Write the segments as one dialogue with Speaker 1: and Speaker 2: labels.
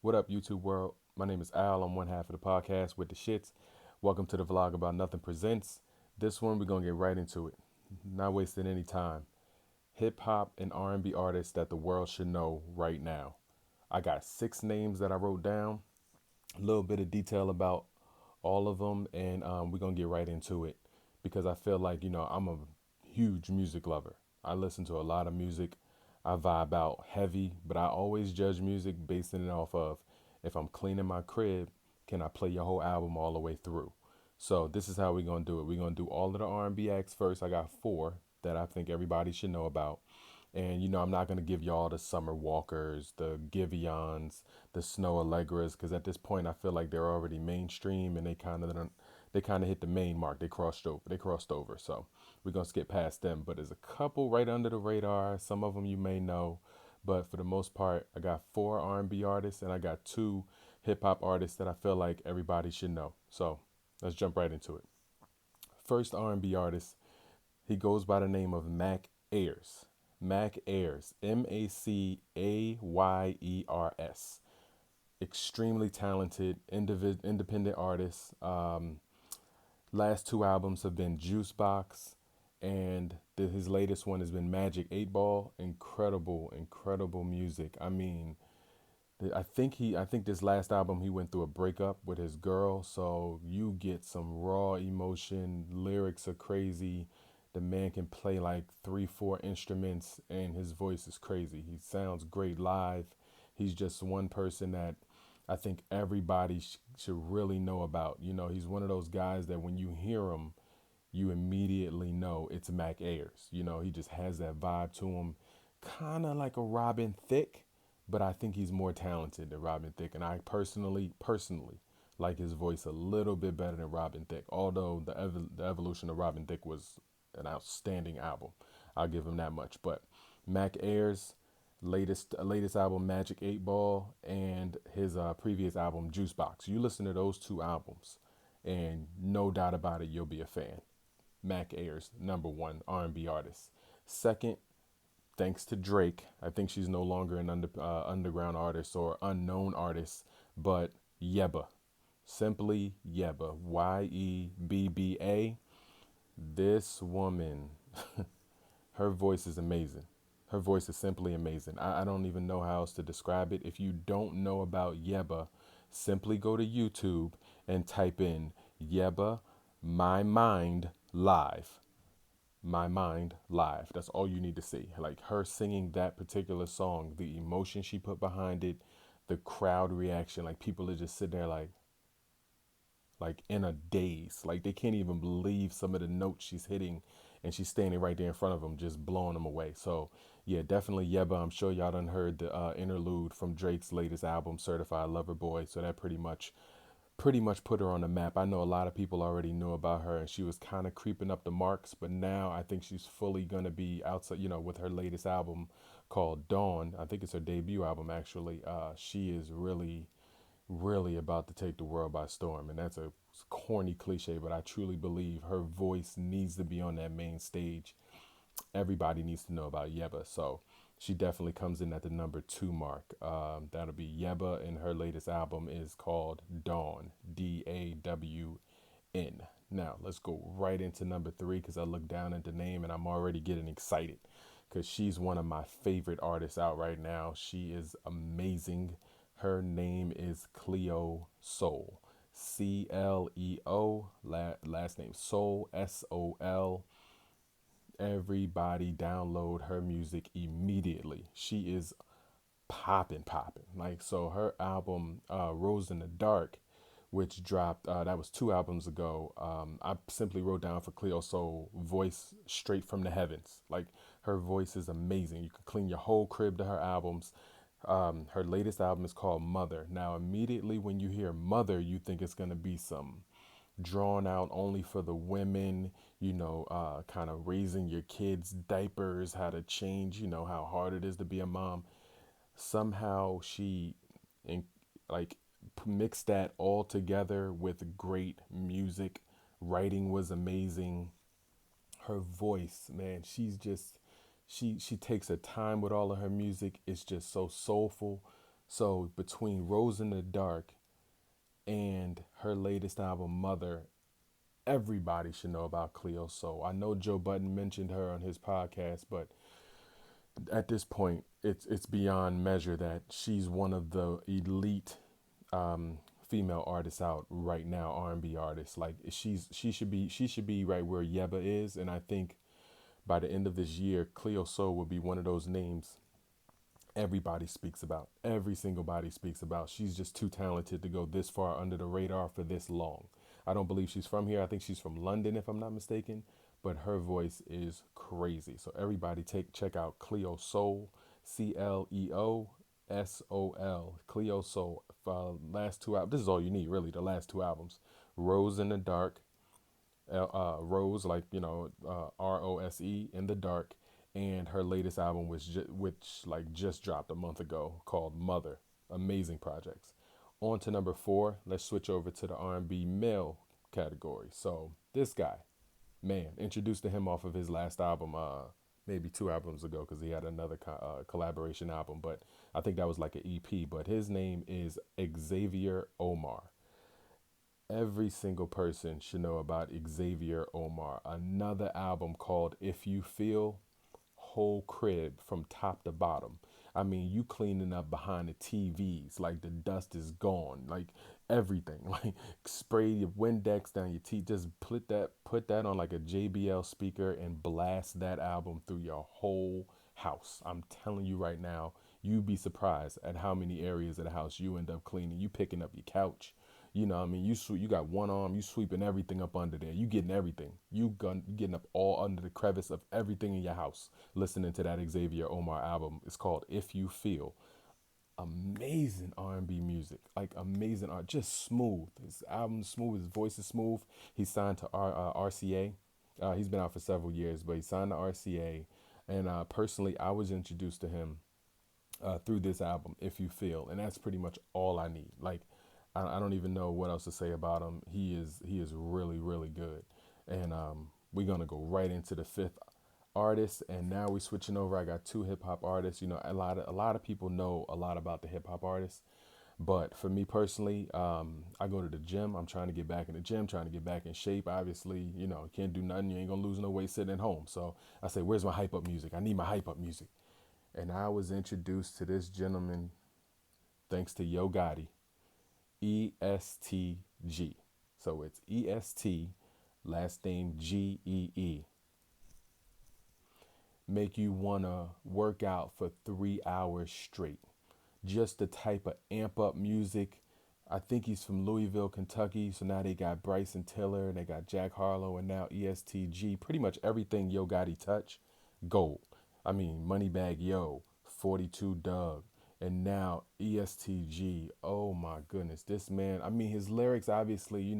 Speaker 1: What up, YouTube world? My name is Al. I'm one half of the podcast with the shits. Welcome to the vlog about nothing presents. This one we're gonna get right into it. Not wasting any time. Hip hop and R&B artists that the world should know right now. I got 6 names that I wrote down. A little bit of detail about all of them, and we're gonna get right into it because I feel like I'm a huge music lover. I listen to a lot of music. I vibe out heavy, but I always judge music basing it off of if I'm cleaning my crib, can I play your whole album all the way through? So this is how we're gonna do it. We're gonna do all of the R&B acts first. I got 4 that I think everybody should know about. And I'm not gonna give y'all the Summer Walkers, the Giveons, the Snow Allegras, because at this point I feel like they're already mainstream and they kind of hit the main mark. They crossed over. They crossed over. So we're gonna skip past them. But there's a couple right under the radar. Some of them you may know, but for the most part, I got 4 R&B artists and I got 2 hip hop artists that I feel like everybody should know. So let's jump right into it. First R&B artist, he goes by the name of Mac Ayers. Mac Ayers, Macyayers. Extremely talented independent artist. Last 2 albums have been Juice Box, and his latest one has been Magic 8 Ball. Incredible, incredible music. I mean, I think this last album he went through a breakup with his girl, so you get some raw emotion. Lyrics are crazy. The man can play like 3, 4 instruments, and his voice is crazy. He sounds great live. He's just one person that I think everybody should really know about. He's one of those guys that when you hear him, you immediately know it's Mac Ayers. He just has that vibe to him, kind of like a Robin Thicke, but I think he's more talented than Robin Thicke. And I personally like his voice a little bit better than Robin Thicke. Although the evolution of Robin Thicke was an outstanding album, I'll give him that much. But Mac Ayers, latest album Magic 8 Ball, and his previous album Juice Box. You listen to those 2 albums, and no doubt about it, you'll be a fan. Mac Ayers, number 1 R&B artist. Second, thanks to Drake, I think she's no longer an underground artist or unknown artist, but Yebba. Simply Yebba. Yebba. This woman, her voice is amazing. Her voice is simply amazing. I don't even know how else to describe it. If you don't know about Yebba, simply go to YouTube and type in Yebba My Mind Live. My Mind Live. That's all you need to see. Like her singing that particular song, the emotion she put behind it, the crowd reaction, like people are just sitting there like in a daze. Like they can't even believe some of the notes she's hitting, and she's standing right there in front of them, just blowing them away. So yeah, definitely Yebba. I'm sure y'all done heard the interlude from Drake's latest album, Certified Lover Boy. So that pretty much put her on the map. I know a lot of people already knew about her and she was kind of creeping up the marks, but now I think she's fully going to be outside, with her latest album called Dawn. I think it's her debut album actually. She is really really about to take the world by storm. And that's a corny cliche, but I truly believe her voice needs to be on that main stage. Everybody needs to know about Yebba. So she definitely comes in at the number 2 mark. That'll be Yebba, and her latest album is called Dawn, Dawn. Now let's go right into number 3 because I look down at the name and I'm already getting excited because she's one of my favorite artists out right now. She is amazing. Her name is Cleo Sol. Cleo, last name Sol, Sol. Everybody download her music immediately. She is popping, popping. Like, so her album, Rose in the Dark, which dropped, that was 2 albums ago. I simply wrote down for Cleo Soul, voice straight from the heavens. Like, her voice is amazing. You can clean your whole crib to her albums. Her latest album is called Mother. Now, immediately when you hear Mother, you think it's going to be some drawn out only for the women, kind of raising your kids' diapers, how to change, how hard it is to be a mom. Somehow she in, like mixed that all together with great music. Writing was amazing. Her voice, man, she takes her time with all of her music. It's just so soulful, So between Rose in the Dark and her latest album, Mother, everybody should know about Cleo Sol. I know Joe Budden mentioned her on his podcast, but at this point, it's beyond measure that she's one of the elite um, female artists out right now, R&B artists. Like she should be right where Yebba is, and I think by the end of this year, Cleo Sol will be one of those names everybody speaks about. Every single body speaks about. She's just too talented to go this far under the radar for this long. I don't believe she's from here. I think she's from London, if I'm not mistaken. But her voice is crazy. So everybody check out Cleo Sol, Cleosol, Cleo Sol. Last two albums. This is all you need, really. The last two albums, Rose in the Dark, Rose, like Rose in the dark, and her latest album which like just dropped a month ago called Mother. Amazing projects. On to number four. Let's switch over to the R&B male category. So this guy, man, introduced to him off of his last album, maybe two albums ago, because he had another collaboration album, but I think that was like an EP. But his name is Xavier Omar. Every single person should know about Xavier Omar. Another album called If You Feel, whole crib from top to bottom. I mean, you cleaning up behind the TVs, like the dust is gone, like everything. Like spray your Windex down your teeth. Just put that on like a JBL speaker and blast that album through your whole house. I'm telling you right now, you'd be surprised at how many areas of the house you end up cleaning. You picking up your couch, what I mean, you got one arm, you sweeping everything up under there. You getting everything. You getting up all under the crevice of everything in your house. Listening to that Xavier Omar album. It's called If You Feel. Amazing R&B music, like amazing art, just smooth. His album smooth. His voice is smooth. He signed to RCA. He's been out for several years, but he signed to RCA. And personally, I was introduced to him through this album, If You Feel, and that's pretty much all I need. Like, I don't even know what else to say about him. He is really really good, and we're gonna go right into the fifth artist. And now we're switching over. I got two hip hop artists. A lot of people know a lot about the hip hop artists, but for me personally, I go to the gym. I'm trying to get back in the gym, trying to get back in shape. Obviously, you can't do nothing. You ain't gonna lose no weight sitting at home. So I say, where's my hype up music? I need my hype up music. And I was introduced to this gentleman thanks to Yo Gotti, EST Gee. So it's EST, last name Gee. Make you want to work out for 3 hours straight. Just the type of amp up music. I think he's from Louisville, Kentucky. So now they got Bryson Tiller, and they got Jack Harlow, and now EST Gee. Pretty much everything Yo Gotti touch, gold. I mean, Moneybag Yo, 42 Doug, and now EST Gee. Oh my goodness, this man. I mean, his lyrics, obviously,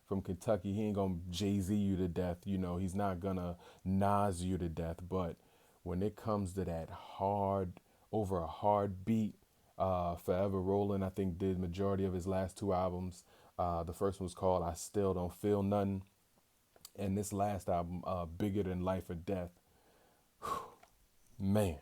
Speaker 1: from Kentucky, he ain't gonna Jay-Z you to death. He's not gonna Nas you to death. But when it comes to that hard, over a hard beat, Forever Rolling, I think did majority of his last two albums. The first one was called I Still Don't Feel Nothing. And this last album, Bigger Than Life or Death. Man,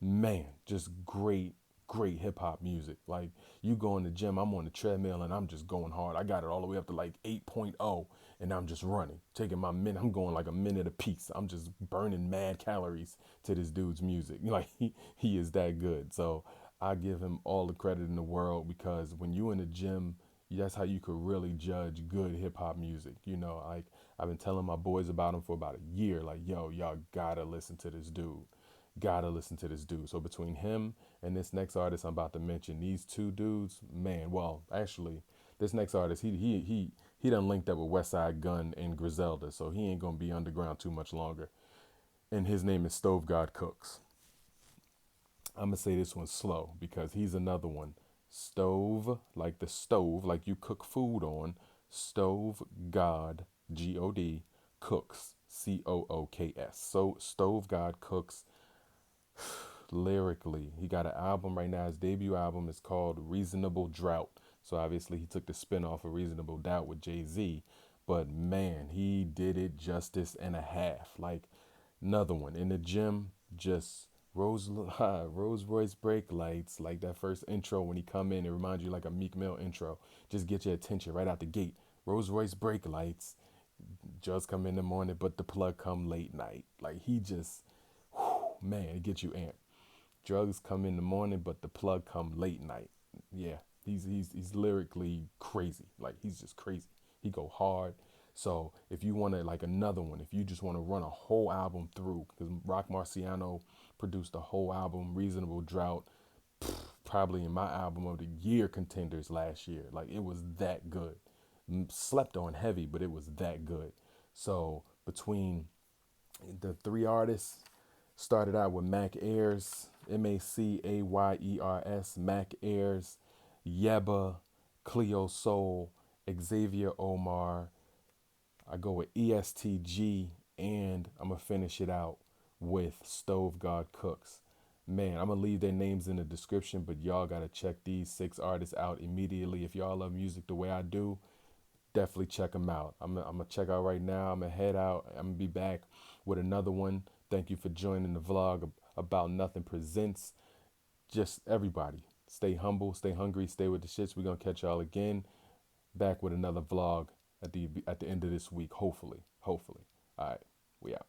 Speaker 1: man, just great hip hop music. Like, you go in the gym, I'm on the treadmill and I'm just going hard. I got it all the way up to like 8.0, and I'm just running, taking my minute. I'm going like a minute a piece. I'm just burning mad calories to this dude's music. Like, he is that good. So I give him all the credit in the world, because when you in the gym, that's how you could really judge good hip hop music. Like, I've been telling my boys about him for about a year. Like, yo, y'all gotta listen to this dude. Gotta listen to this dude. So between him and this next artist I'm about to mention, these two dudes, man. Well, actually, this next artist, he done linked up with West Side Gun and Griselda, so he ain't gonna be underground too much longer. And his name is Stovegod Cooks. I'm gonna say this one slow because he's another one. Stove, like the stove, like you cook food on. Stove God, God, Cooks, Cooks. So Stove God Cooks. Lyrically, he got an album right now. His debut album is called Reasonable Drought. So obviously he took the spin off of Reasonable Doubt with Jay-Z. But man, he did it justice and a half. Like, another one in the gym, just Rose Rolls Royce brake lights, like that first intro when he come in, it reminds you like a Meek Mill intro. Just get your attention right out the gate. Rolls Royce brake lights. Just come in the morning, but the plug come late night. Like he just, man, it gets you amped. Drugs come in the morning, but the plug come late night. Yeah, he's lyrically crazy. Like he's just crazy. He go hard. So if you want to like another one, if you just want to run a whole album through, because Rock Marciano produced a whole album, Reasonable Drought, probably in my album of the year contenders last year. Like it was that good. Slept on heavy, but it was that good. So between the three artists, started out with Mac Ayers, Macayers, Mac Ayers, Yebba, Cleo Sol, Xavier Omar. I go with EST Gee, and I'm gonna finish it out with Stovegod Cooks. Man, I'm gonna leave their names in the description, but y'all gotta check these six artists out immediately. If y'all love music the way I do, definitely check them out. I'm gonna check out right now. I'm gonna head out. I'm gonna be back with another one. Thank you for joining the vlog about nothing presents. Just everybody, stay humble, stay hungry, stay with the shits. We're gonna catch y'all again. Back with another vlog at the end of this week. Hopefully. All right, we out.